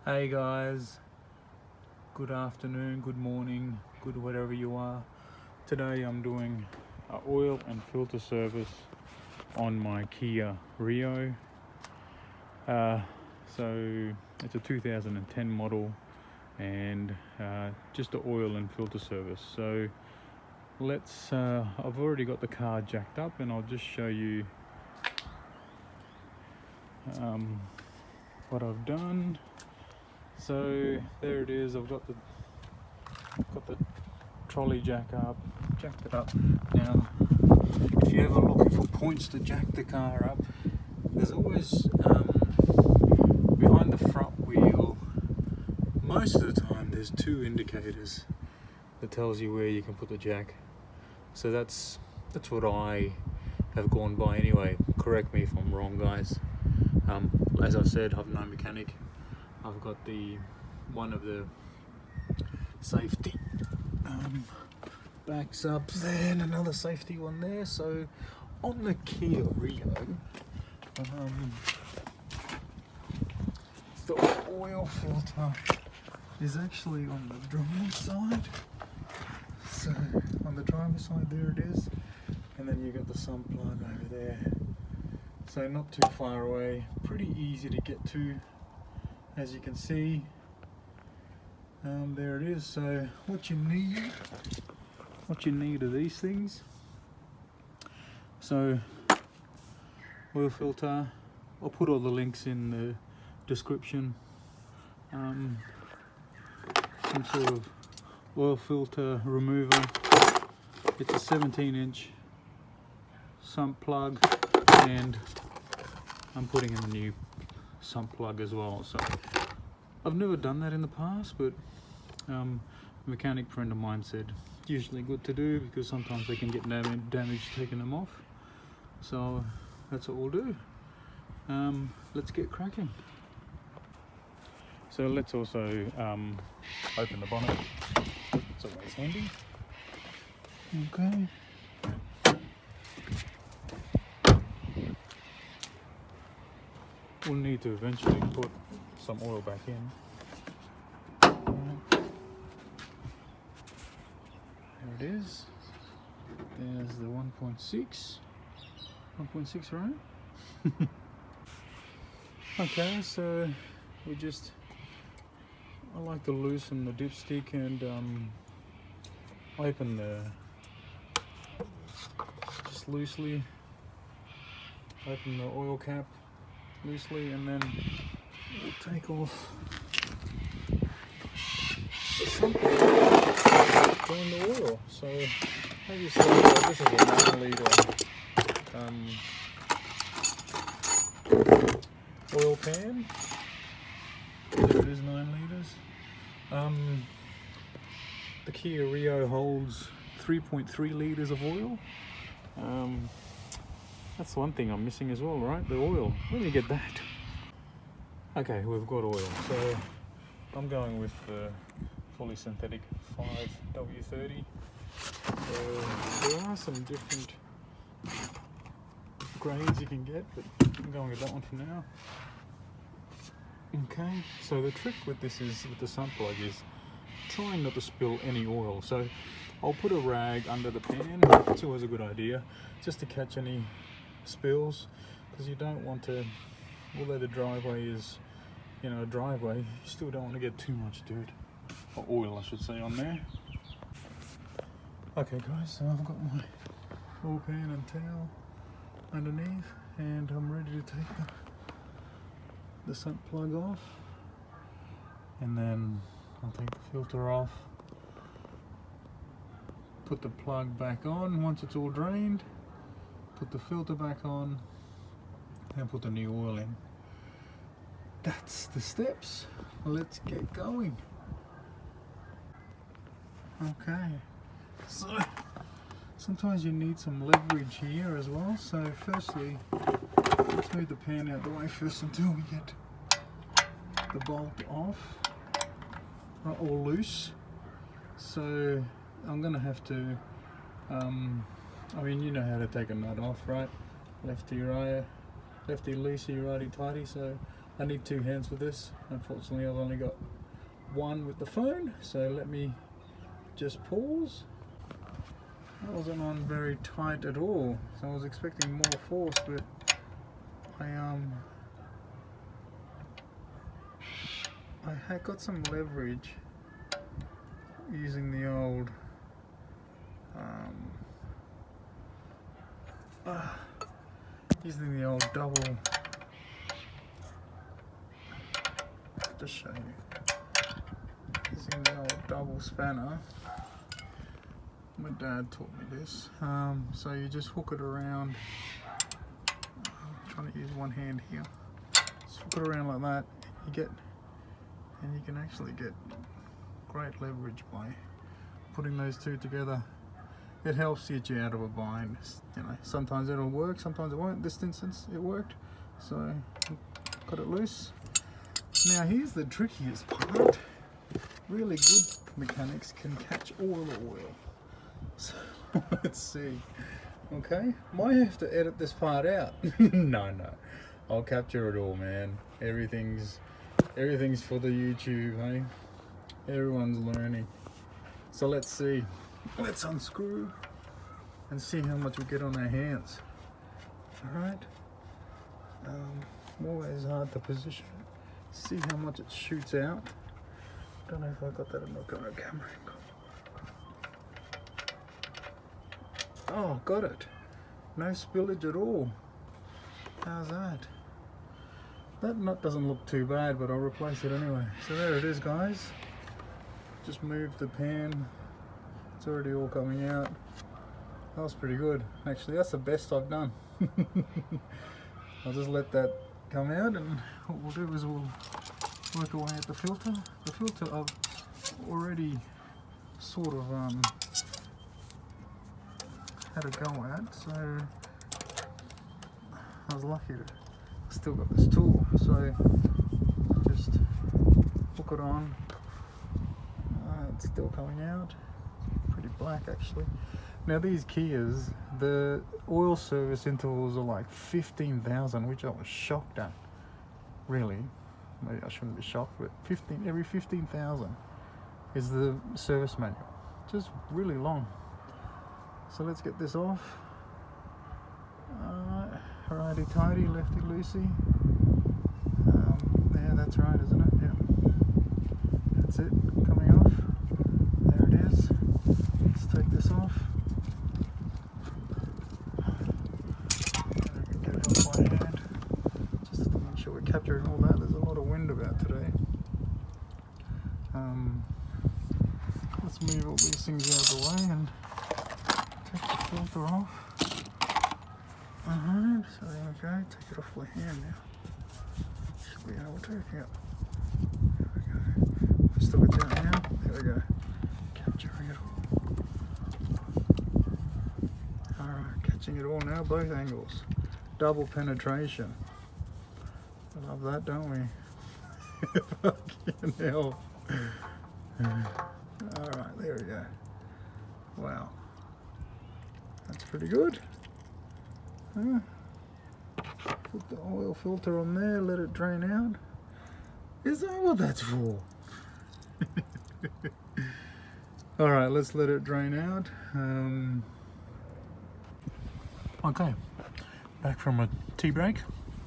Hey guys, good afternoon, good morning, good whatever you are. Today I'm doing an oil and filter service on my Kia Rio. So it's a 2010 model and just an oil and filter service. So I've already got the car jacked up and I'll just show you what I've done. So there it is. I've got the trolley jacked it up. Now, if you're ever looking for points to jack the car up, there's always behind the front wheel. Most of the time, there's two indicators that tells you where you can put the jack. So that's what I have gone by anyway. Correct me if I'm wrong, guys. As I said, I'm no mechanic. I've got one of the safety backs up there and another safety one there. So on the Kia Rio, the oil filter is actually on the driver's side. So on the driver's side, there it is, and then you got the sump plug over there. So not too far away, pretty easy to get to. As you can see, there it is. So what you need are these things. So oil filter, I'll put all the links in the description. Some sort of oil filter remover. It's a 17-inch sump plug, and I'm putting in a new sump plug as well. So I've never done that in the past, but a mechanic friend of mine said usually good to do because sometimes they can get damage taking them off. So that's what we'll do. Let's get cracking. So let's also open the bonnet. It's always handy. Okay. We'll need to eventually put some oil back in. There it is. There's the 1.6. 1.6, right? Okay, so I like to loosen the dipstick and open just loosely open the oil cap loosely, and then we'll take off the sump join the oil. So as you see, this is a 9 litre oil pan. There it is, 9 litres. The Kia Rio holds 3.3 litres of oil. That's one thing I'm missing as well, right? The oil. Where do you get that? Okay, we've got oil. So I'm going with the fully synthetic 5W30. So there are some different grades you can get, but I'm going with that one for now. Okay, so the trick with this is, with the sump plug, is trying not to spill any oil. So I'll put a rag under the pan. That's always a good idea, just to catch any spills, because you don't want to, although the driveway is, a driveway, you still don't want to get too much dirt, or oil I should say, on there. Okay guys, so I've got my oil pan and towel underneath, and I'm ready to take the sump plug off, and then I'll take the filter off, put the plug back on once it's all drained, put the filter back on, and put the new oil in. That's the steps. Let's get going. Okay, so sometimes you need some leverage here as well. So firstly, let's move the pan out the way first until we get the bolt off or loose. So I'm gonna have to I mean, you know how to take a nut off, right? Lefty right, lefty loosey, righty tighty. So I need 2 hands for this. Unfortunately, I've only got one with the phone, so let me just pause. That wasn't on very tight at all, so I was expecting more force, but I had got some leverage using the old double. Just show you. Using the old double spanner. My dad taught me this. So you just hook it around. I'm trying to use one hand here. Just hook it around like that. You can actually get great leverage by putting those two together. It helps get you out of a bind. You know, sometimes it'll work, sometimes it won't. This instance, it worked. So got it loose. Now here's the trickiest part. Really good mechanics can catch all the oil. So let's see. Okay, might have to edit this part out. No, I'll capture it all, man. Everything's for the YouTube, hey? Everyone's learning. So let's see. Let's unscrew and see how much we get on our hands. Alright. Always hard to position it. See how much it shoots out. Don't know if I got that on the camera. Oh, got it. No spillage at all. How's that? That nut doesn't look too bad, but I'll replace it anyway. So there it is, guys. Just moved the pan. It's already all coming out. That was pretty good. Actually, that's the best I've done. I'll just let that come out, and what we'll do is we'll work away at the filter. The filter I've already sort of had a go at, so I was lucky to still got this tool, so just hook it on. It's still coming out, pretty black actually. Now these Kias, the oil service intervals are like 15,000, which I was shocked at. Really, maybe I shouldn't be shocked, but every 15,000 is the service manual. Just really long. So let's get this off. Righty tighty, lefty loosey. Yeah, that's right, isn't it? Yeah. That's it, coming off. There it is. Let's take this off. Get it off my hand. Just to make sure we're capturing all that. There's a lot of wind about today. Let's move all these things out of the way and take the filter off. Alright, so there we go. Take it off my hand now. Should be able to, yeah. There we go. Still it down now. There we go. Capturing it all. Alright, catching it all now, both angles. Double penetration. I love that, don't we? Fucking hell. Alright, there we go. Wow. That's pretty good. Put the oil filter on there, let it drain out. Is that what that's for? Alright, let's let it drain out. Okay, back from a tea break.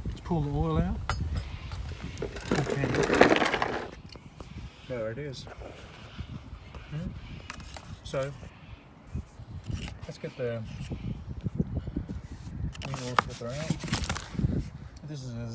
Let's pull the oil out. Okay. There it is. So, let's get the oil filter out. This is a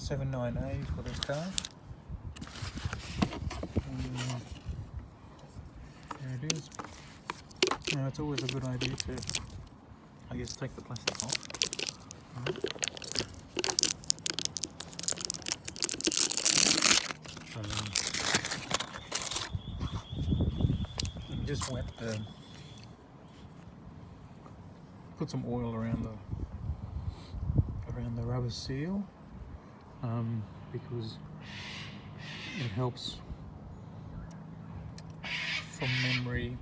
Z79A for this car. There it is. Now it's always a good idea to, I guess, take the plastic off. And just put some oil around the rubber seal, because it helps from memory.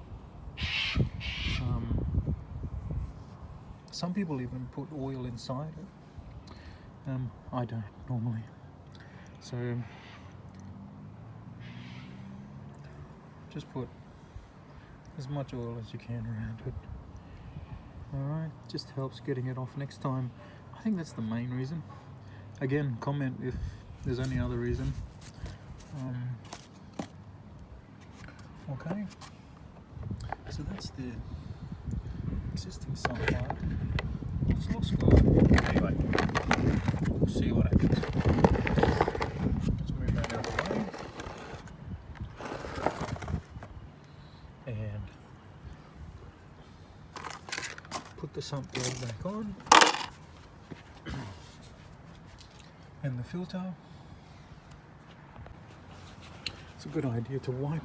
Some people even put oil inside it. I don't normally. So just put as much oil as you can around it. Alright, just helps getting it off next time. I think that's the main reason. Again, comment if there's any other reason. Okay, so that's the existing sump plug. This looks good. Anyway, we'll see what happens. Let's move that out of the way. And put the sump plug back on. And the filter. It's a good idea to wipe.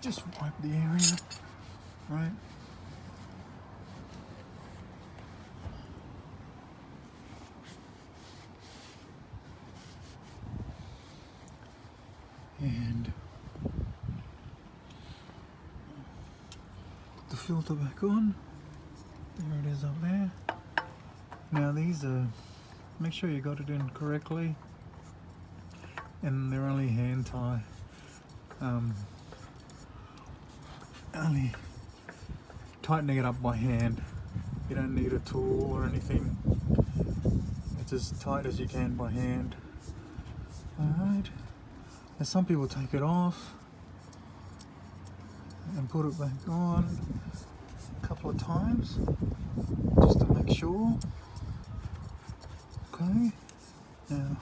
Just wipe the area, right? And put the filter back on. There it is up there. Now these are, make sure you got it in correctly, and they're only hand tie. Only tightening it up by hand. You don't need a tool or anything. It's as tight as you can by hand. Alright. Now some people take it off and put it back on a couple of times just to make sure. Okay. Now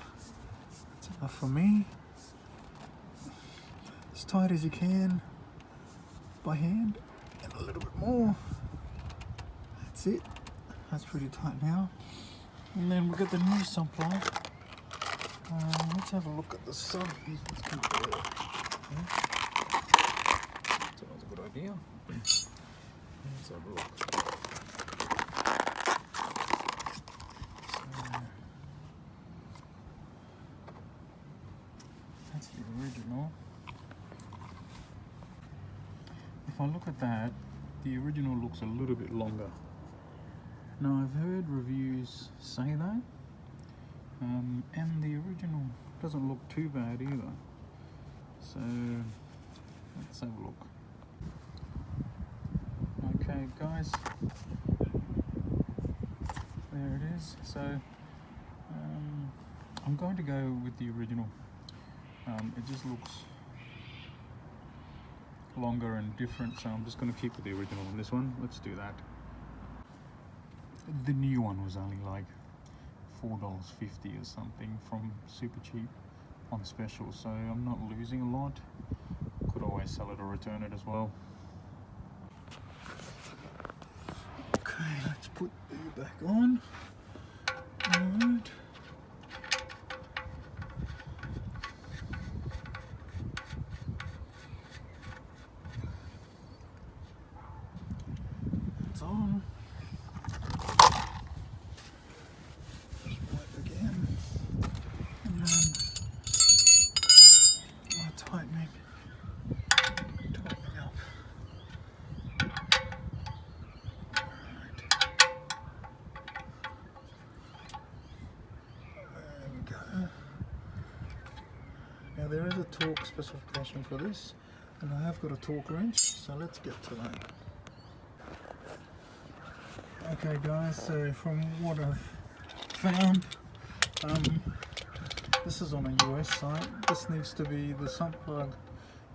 that's enough for me. As tight as you can by hand, and a little bit more. That's it. That's pretty tight now. And then we've got the new sump plug. Let's have a look at the sump. Let's compare it. Okay. That's always a good idea. Let's have a look. So, that's the original. If I look at that, the original looks a little bit longer. Now I've heard reviews say that, and the original doesn't look too bad either. So let's have a look. Okay guys, there it is. So I'm going to go with the original. It just looks longer and different, so I'm just going to keep with the original on this one. Let's do that. The new one was only like $4.50 or something from Super Cheap on special, so I'm not losing a lot. Could always sell it or return it as well. Okay, let's put you back on. Alright. On. Just wipe again, and then tightening up. Right. There we go. Now there is a torque specification for this, and I have got a torque wrench, so let's get to that. Okay guys, so from what I've found, this is on a US site. This needs to be the sump plug.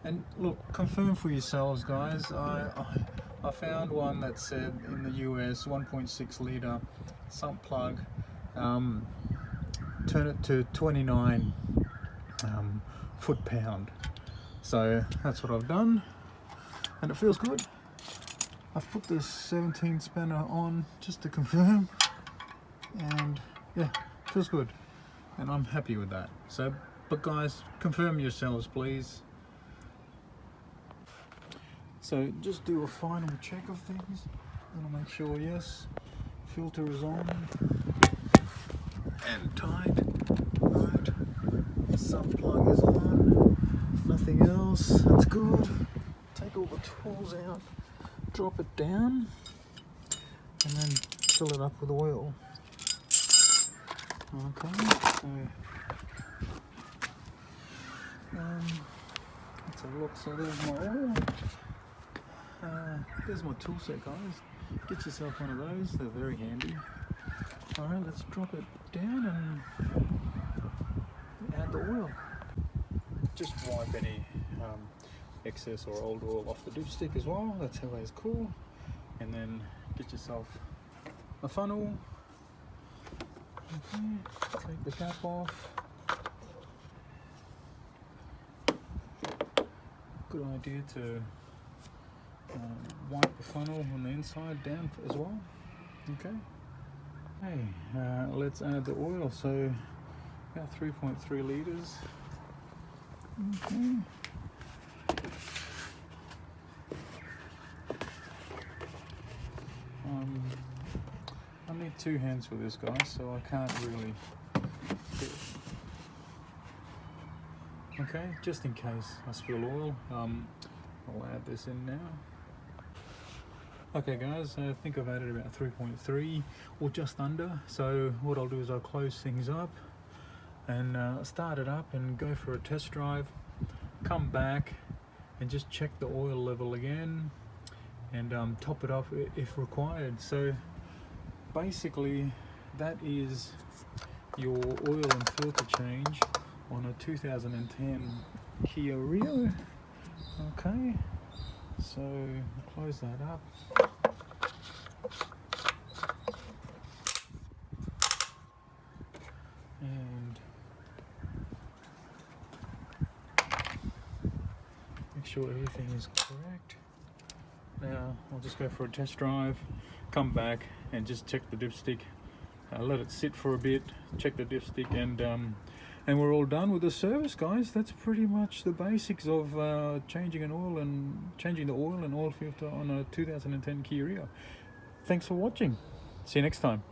And look, confirm for yourselves guys. I found one that said in the US 1.6 litre sump plug, turn it to 29 foot-pound. So that's what I've done, and it feels good. I've put the 17 spanner on just to confirm, and yeah, feels good, and I'm happy with that. So, but guys, confirm yourselves please. So just do a final check of things. I'll make sure, yes, filter is on and tight. Right, sump plug is on. Nothing else. That's good. Take all the tools out. Drop it down and then fill it up with oil. Okay, so let's have a look. So there's my oil. There's my tool set, guys. Get yourself one of those, they're very handy. Alright, let's drop it down and add the oil. Just wipe any excess or old oil off the dipstick as well, that's always cool. And then get yourself a funnel. Okay, take the cap off. Good idea to wipe the funnel on the inside down as well. Okay. Hey, let's add the oil. So about 3.3 litres. Okay. I need 2 hands for this, guys, so I can't really fit. Okay, just in case I spill oil, I'll add this in now. Okay guys, I think I've added about 3.3 or just under. So what I'll do is I'll close things up and start it up and go for a test drive. Come back and just check the oil level again and top it up if required. So basically that is your oil and filter change on a 2010 Kia Rio. Okay, so close that up. And make sure everything is correct. Now I'll just go for a test drive, come back and just check the dipstick. Let it sit for a bit, check the dipstick, and we're all done with the service, guys. That's pretty much the basics of changing the oil and oil filter on a 2010 Kia Rio. Thanks for watching. See you next time.